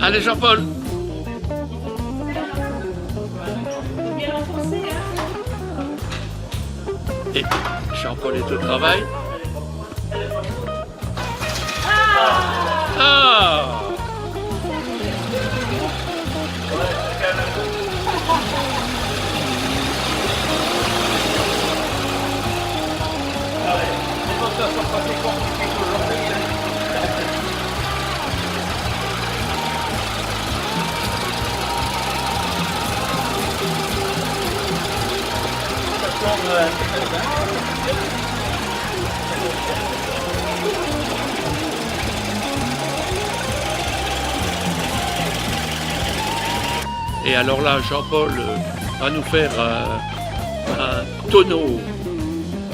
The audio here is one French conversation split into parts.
Allez Jean-Paul. Et Jean-Paul est au travail. Ah! Et alors là, Jean-Paul va nous faire un tonneau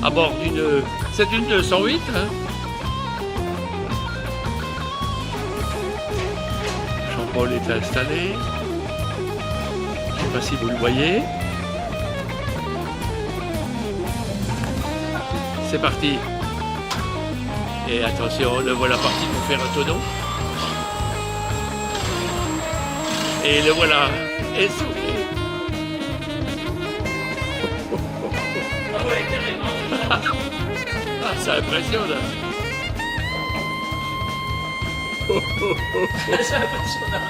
à bord d'une... C'est une 208, hein? Jean-Paul est installé. Je ne sais pas si vous le voyez. C'est parti. Et attention, le voilà parti pour faire un tonneau. Et le voilà essoufflé. Ah, ça impressionne. C'est impressionnant.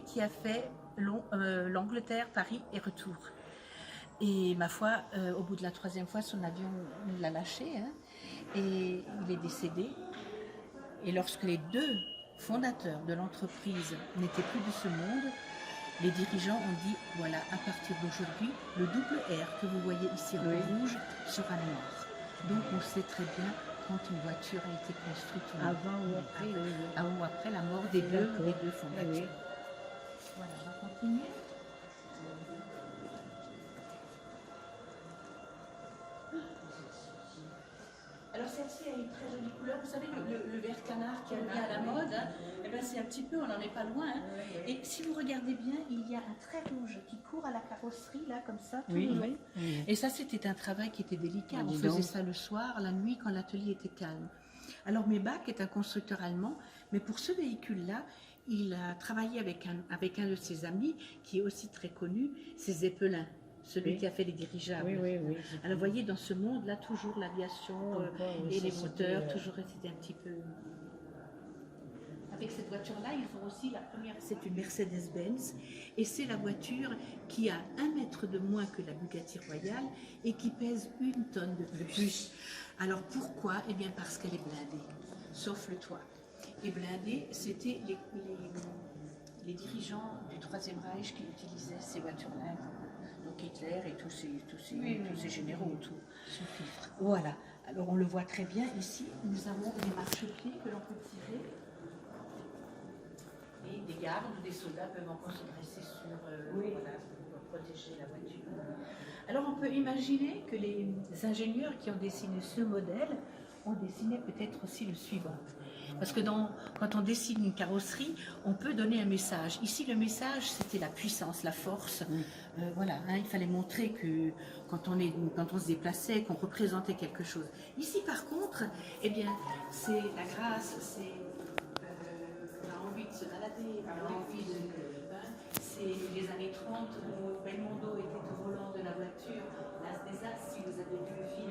Qui a fait l'Angleterre, Paris et retour. Et ma foi, au bout de la 3e fois, son avion l'a lâché, hein, et il est décédé. Et lorsque les 2 fondateurs de l'entreprise n'étaient plus de ce monde, les dirigeants ont dit, voilà, à partir d'aujourd'hui, le double R que vous voyez ici en rouge sera noir. Donc on sait très bien quand une voiture a été construite avant ou après, avant ou après la mort des deux fondateurs. Oui. Voilà, on va continuer. Alors celle-ci a une très jolie couleur. Vous savez, le vert canard qui a mis à la mode, hein, eh ben, c'est un petit peu, on n'en est pas loin. Hein. Et si vous regardez bien, il y a un trait rouge qui court à la carrosserie, là, comme ça, tout le long. Et ça, c'était un travail qui était délicat. On faisait ça le soir, la nuit, quand l'atelier était calme. Alors Maybach est un constructeur allemand, mais pour ce véhicule-là, il a travaillé avec un de ses amis qui est aussi très connu, c'est Zeppelin, celui qui a fait les dirigeables. Alors vous voyez, dans ce monde-là, toujours l'aviation et les moteurs, toujours c'était un petit peu... Avec cette voiture-là, ils ont aussi la première, c'est une Mercedes-Benz, et c'est la voiture qui a 1 mètre de moins que la Bugatti Royale et qui pèse 1 tonne de plus. Alors pourquoi? Eh bien parce qu'elle est blindée, sauf le toit. Et blindés, c'était les dirigeants du Troisième Reich qui utilisaient ces voitures-là. Donc Hitler et tous ces généraux autour. Voilà. Alors on le voit très bien ici. Nous avons des marchepieds que l'on peut tirer. Et des gardes ou des soldats peuvent encore se dresser sur voilà, pour protéger la voiture. Alors on peut imaginer que les ingénieurs qui ont dessiné ce modèle ont dessiné peut-être aussi le suivant. Parce que quand on dessine une carrosserie, on peut donner un message. Ici, le message, c'était la puissance, la force. Voilà, hein, il fallait montrer que quand on se déplaçait, qu'on représentait quelque chose. Ici, par contre, eh bien, c'est la grâce, c'est on a envie de se balader, on a envie de... c'est les années 30 où Belmondo était au volant de la voiture, l'As des As, si vous avez vu le film,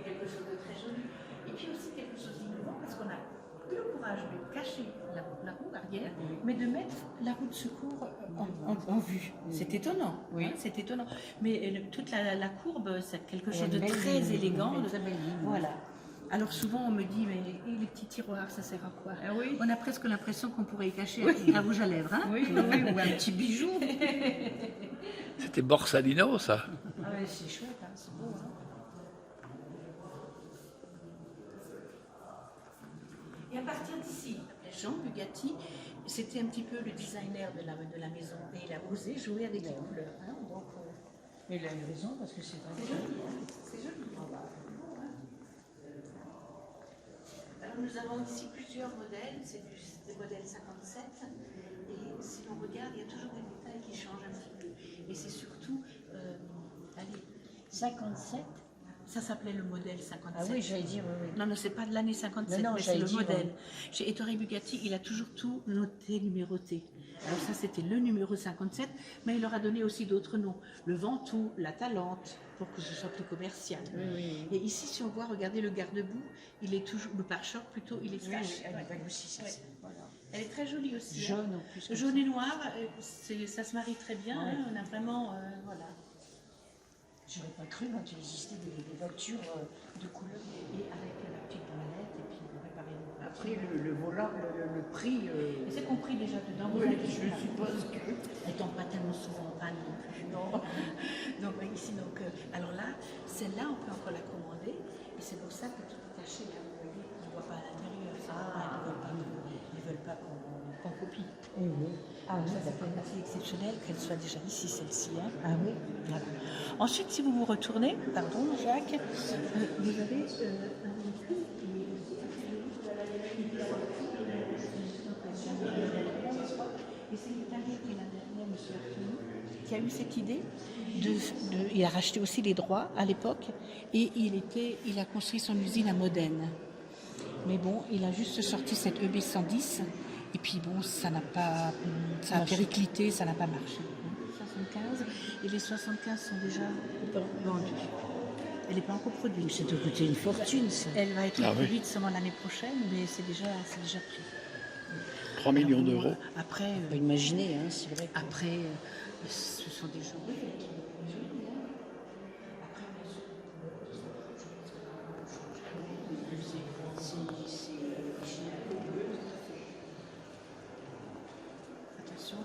quelque chose de très joli. Et puis aussi quelque chose d'innovant, parce qu'on a le courage de cacher la roue arrière, mais de mettre la roue de secours en vue. C'est étonnant, hein, c'est étonnant. Mais toute la courbe, c'est quelque chose de très élégant. Voilà. Alors souvent on me dit, mais les petits tiroirs, ça sert à quoi? On a presque l'impression qu'on pourrait y cacher un rouge à lèvres, hein, ou un petit bijou. C'était Borsalino, ça. Ah ouais, c'est chouette, hein, c'est beau. Hein. l'air de la maison et il a osé jouer avec les couleurs. Hein, donc, Mais il a eu raison parce que c'est c'est joli. C'est joli. Alors nous avons ici plusieurs modèles, c'est des modèles 57, et si on regarde, il y a toujours des détails qui changent un petit peu. Et c'est surtout, allez, 57. ça s'appelait le modèle 57. Ah oui, j'allais dire, oui. Non, c'est pas de l'année 57, Non, mais c'est j'allais le dire, modèle. Chez Ettore Bugatti, il a toujours tout noté, numéroté. Alors ça, c'était le numéro 57, mais il leur a donné aussi d'autres noms. Le Ventoux, la Talente, pour que ce soit plus commercial. Oui. Et ici, si on voit, regardez le garde-boue, il est toujours, le pare-choc plutôt, il est Oui, flash. elle Ouais. est aussi, ça. Ouais. Voilà. Elle est très jolie aussi. hein. Jaune en plus. Jaune et noir, ça se marie très bien. Ouais. Hein, on a vraiment, voilà. J'aurais pas cru quand il existait des voitures de couleur. Et avec la petite branlette, et puis on réparer le Après, le volant, le prix. Et c'est compris déjà dedans. Oui, vous inquiétez je pas. suppose que. Elle tombe pas tellement souvent en panne non plus. Non. Donc ici, alors là, celle-là, on peut encore la commander. Et c'est pour ça que tout est taché là. Vous voyez, on ne voit pas à l'intérieur. C'est normal, ils veulent pas qu'on copie. Ah oui, Ça, c'est d'accord. assez exceptionnel qu'elle soit déjà ici, celle-ci. Hein. Ah oui. Voilà. Ensuite, si vous vous retournez, pardon Jacques, vous avez un véhicule qui est aussi et c'est l'Italien qui est la dernière, M. Artoni, qui a eu cette idée. Il a racheté aussi les droits à l'époque et il a construit son usine à Modène. Mais bon, il a juste sorti cette EB110 et puis bon, ça a périclité, ça n'a pas marché. 75 et les 75 sont déjà vendus. Elle n'est pas encore produite. Ça doit coûter une fortune, ça. Elle va être Ah oui. produite seulement l'année prochaine, mais c'est déjà pris. 3 millions Alors, d'euros. Après, On peut imaginer, hein, c'est vrai. après ce sont des gens. Attention.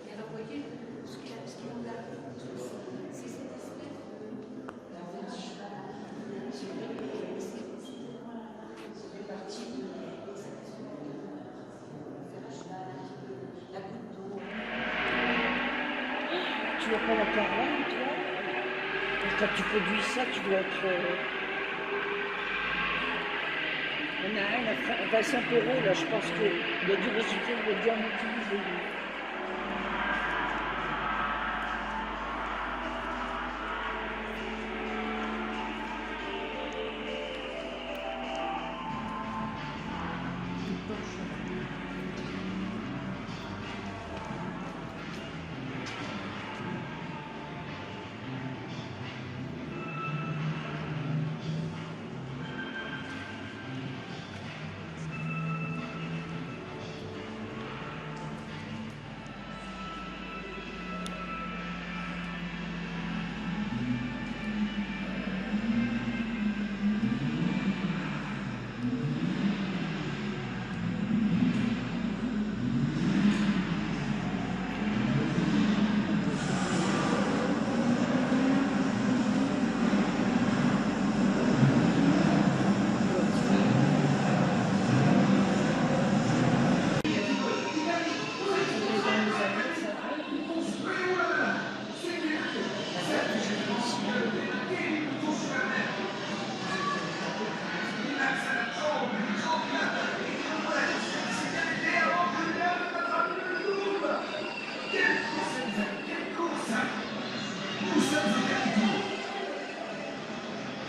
Et alors, vous voyez, ce qu'il en a, c'est cette espèce la goutte d'eau. Tu n'as pas la caravane, toi? Quand tu produis ça, tu dois être. On a un à 25 €, là, je pense qu'il y a du résultat, il va bien l'utiliser.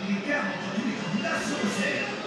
Les guerres entre tous les candidats sont